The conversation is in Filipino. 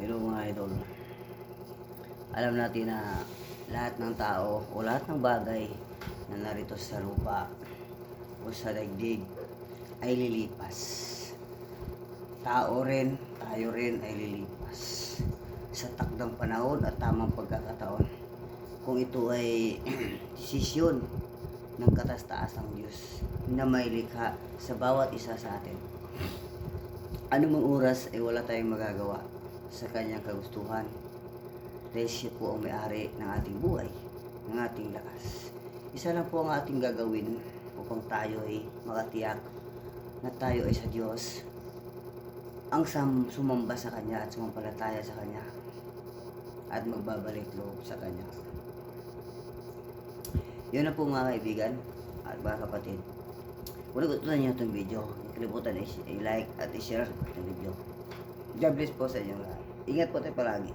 Pero mga idol, alam natin na lahat ng tao o lahat ng bagay na narito sa lupa o sa daigdig ay lilipas. Tao rin, tayo rin ay lilipas sa takdang panahon at tamang pagkakataon. Kung ito ay desisyon ng kataas-taasang Diyos na may likha sa bawat isa sa atin. Anumang oras ay wala tayong magagawa sa kanyang kagustuhan dahil siya po ang may-ari ng ating buhay, ng ating lakas. Isa lang po ang ating gagawin upang tayo ay makatiyak na tayo ay sa Diyos, ang sumamba sa Kanya at sumampalataya sa Kanya at magbabalik loob sa Kanya. Yun na po mga kaibigan at mga kapatid. Kung nagustuhan niyo itong video, kalimutan i-like at i-share itong video. God bless po sa inyo lahat. Ingat po tayo palagi.